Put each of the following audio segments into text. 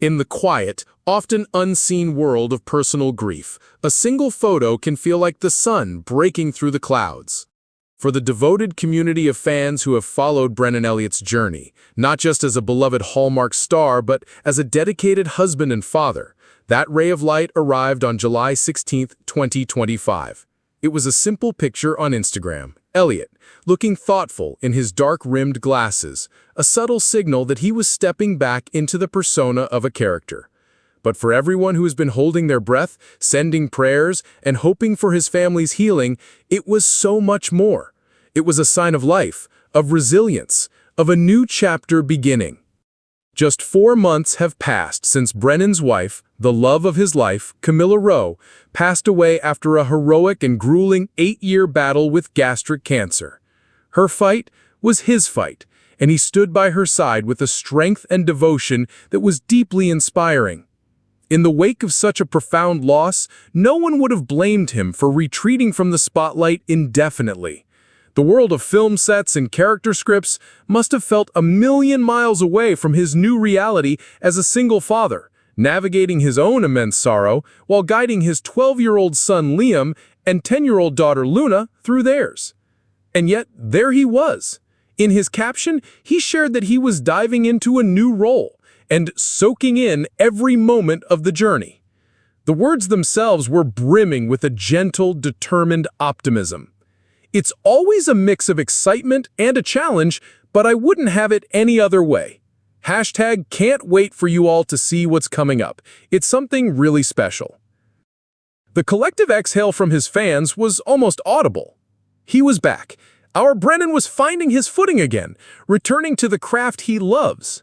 In the quiet, often unseen world of personal grief, a single photo can feel like the sun breaking through the clouds. For the devoted community of fans who have followed Brennan Elliott's journey, not just as a beloved Hallmark star, but as a dedicated husband and father, that ray of light arrived on July 16, 2025. It was a simple picture on Instagram. Elliott, looking thoughtful in his dark-rimmed glasses, a subtle signal that he was stepping back into the persona of a character. But for everyone who has been holding their breath, sending prayers, and hoping for his family's healing, it was so much more. It was a sign of life, of resilience, of a new chapter beginning. Just 4 months have passed since Brennan's wife, the love of his life, Camilla Rowe, passed away after a heroic and grueling 8-year battle with gastric cancer. Her fight was his fight, and he stood by her side with a strength and devotion that was deeply inspiring. In the wake of such a profound loss, no one would have blamed him for retreating from the spotlight indefinitely. The world of film sets and character scripts must have felt a million miles away from his new reality as a single father, navigating his own immense sorrow while guiding his 12-year-old son Liam and 10-year-old daughter Luna through theirs. And yet, there he was. In his caption, he shared that he was diving into a new role and soaking in every moment of the journey. The words themselves were brimming with a gentle, determined optimism. It's always a mix of excitement and a challenge, but I wouldn't have it any other way. Hashtag can't wait for you all to see what's coming up. It's something really special. The collective exhale from his fans was almost audible. He was back. Our Brennan was finding his footing again, returning to the craft he loves.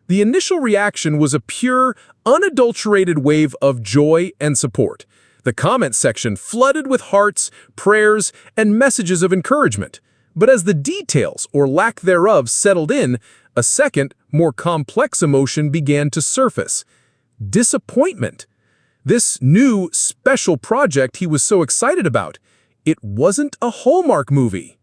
The initial reaction was a pure, unadulterated wave of joy and support. The comment section flooded with hearts, prayers, and messages of encouragement. But as the details, or lack thereof, settled in, a second, more complex emotion began to surface. Disappointment. This new, special project he was so excited about, it wasn't a Hallmark movie.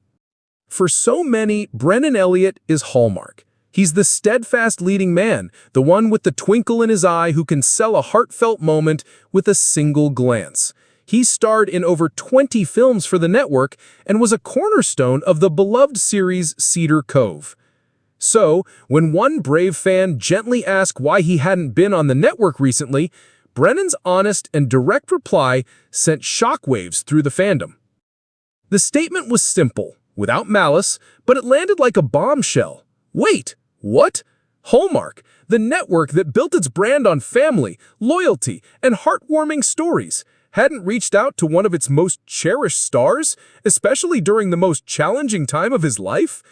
For so many, Brennan Elliott is Hallmark. He's the steadfast leading man, the one with the twinkle in his eye who can sell a heartfelt moment with a single glance. He starred in over 20 films for the network and was a cornerstone of the beloved series Cedar Cove. So, when one brave fan gently asked why he hadn't been on the network recently, Brennan's honest and direct reply sent shockwaves through the fandom. The statement was simple, without malice, but it landed like a bombshell. Wait, what? Hallmark, the network that built its brand on family, loyalty, and heartwarming stories, hadn't reached out to one of its most cherished stars, especially during the most challenging time of his life?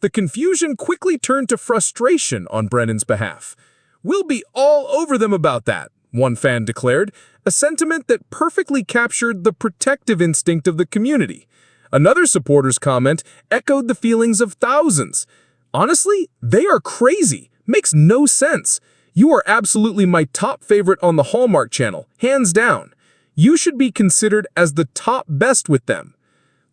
The confusion quickly turned to frustration on Brennan's behalf. "We'll be all over them about that," one fan declared, a sentiment that perfectly captured the protective instinct of the community. Another supporter's comment echoed the feelings of thousands. "Honestly, they are crazy. Makes no sense. You are absolutely my top favorite on the Hallmark channel, hands down. You should be considered as the top best with them.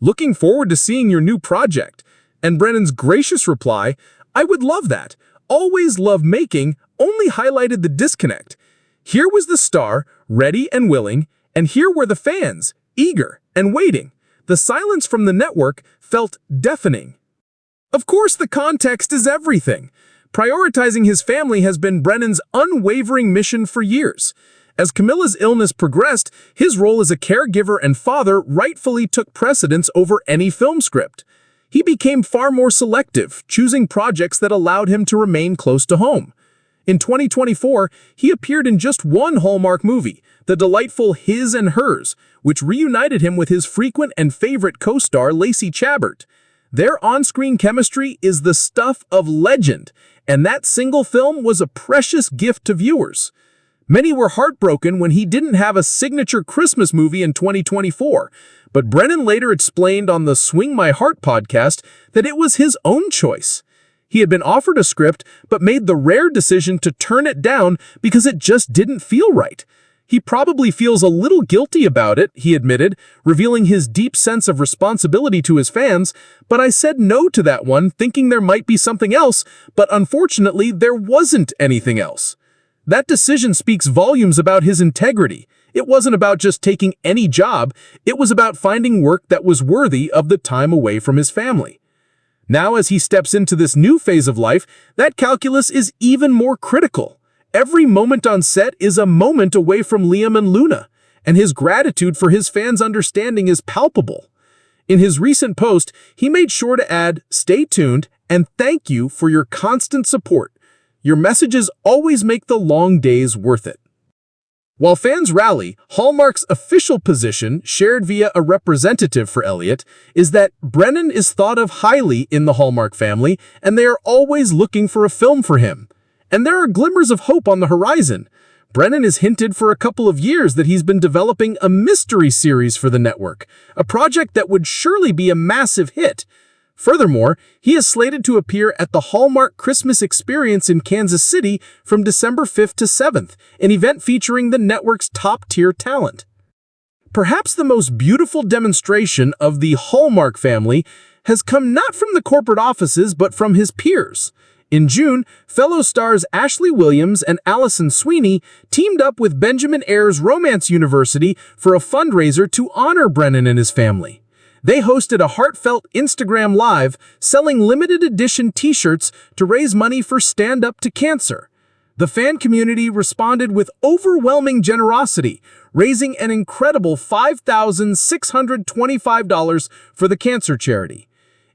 Looking forward to seeing your new project." And Brennan's gracious reply, "I would love that. Always love making," only highlighted the disconnect. Here was the star, ready and willing, and here were the fans, eager and waiting. The silence from the network felt deafening. Of course, the context is everything. Prioritizing his family has been Brennan's unwavering mission for years. As Camilla's illness progressed, his role as a caregiver and father rightfully took precedence over any film script. He became far more selective, choosing projects that allowed him to remain close to home. In 2024, he appeared in just one Hallmark movie, the delightful His and Hers, which reunited him with his frequent and favorite co-star Lacey Chabert. Their on-screen chemistry is the stuff of legend, and that single film was a precious gift to viewers. Many were heartbroken when he didn't have a signature Christmas movie in 2024, but Brennan later explained on the Swing My Heart podcast that it was his own choice. He had been offered a script, but made the rare decision to turn it down because it just didn't feel right. He probably feels a little guilty about it, he admitted, revealing his deep sense of responsibility to his fans, "But I said no to that one, thinking there might be something else, but unfortunately there wasn't anything else." That decision speaks volumes about his integrity. It wasn't about just taking any job, it was about finding work that was worthy of the time away from his family. Now, as he steps into this new phase of life, that calculus is even more critical. Every moment on set is a moment away from Liam and Luna, and his gratitude for his fans' understanding is palpable. In his recent post, he made sure to add, "Stay tuned and thank you for your constant support. Your messages always make the long days worth it." While fans rally, Hallmark's official position, shared via a representative for Elliott, is that Brennan is thought of highly in the Hallmark family, and they are always looking for a film for him. And there are glimmers of hope on the horizon. Brennan has hinted for a couple of years that he's been developing a mystery series for the network, a project that would surely be a massive hit. Furthermore, he is slated to appear at the Hallmark Christmas Experience in Kansas City from December 5th to 7th, an event featuring the network's top-tier talent. Perhaps the most beautiful demonstration of the Hallmark family has come not from the corporate offices but from his peers. In June, fellow stars Ashley Williams and Allison Sweeney teamed up with Benjamin Ayres Romance University for a fundraiser to honor Brennan and his family. They hosted a heartfelt Instagram Live selling limited edition t-shirts to raise money for Stand Up to Cancer. The fan community responded with overwhelming generosity, raising an incredible $5,625 for the cancer charity.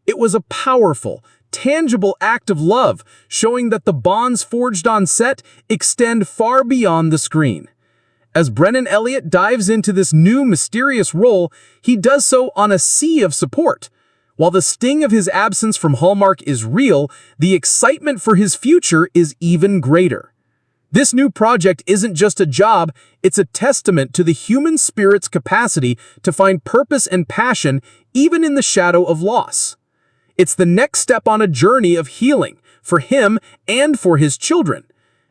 It was a powerful, tangible act of love, showing that the bonds forged on set extend far beyond the screen. As Brennan Elliott dives into this new mysterious role, he does so on a sea of support. While the sting of his absence from Hallmark is real, the excitement for his future is even greater. This new project isn't just a job, it's a testament to the human spirit's capacity to find purpose and passion even in the shadow of loss. It's the next step on a journey of healing for him and for his children.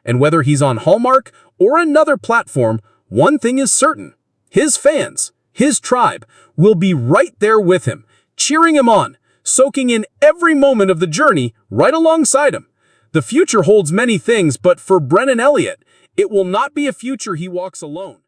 And whether he's on Hallmark or another platform, one thing is certain: his fans, his tribe, will be right there with him, cheering him on, soaking in every moment of the journey right alongside him. The future holds many things, but for Brennan Elliott, it will not be a future he walks alone.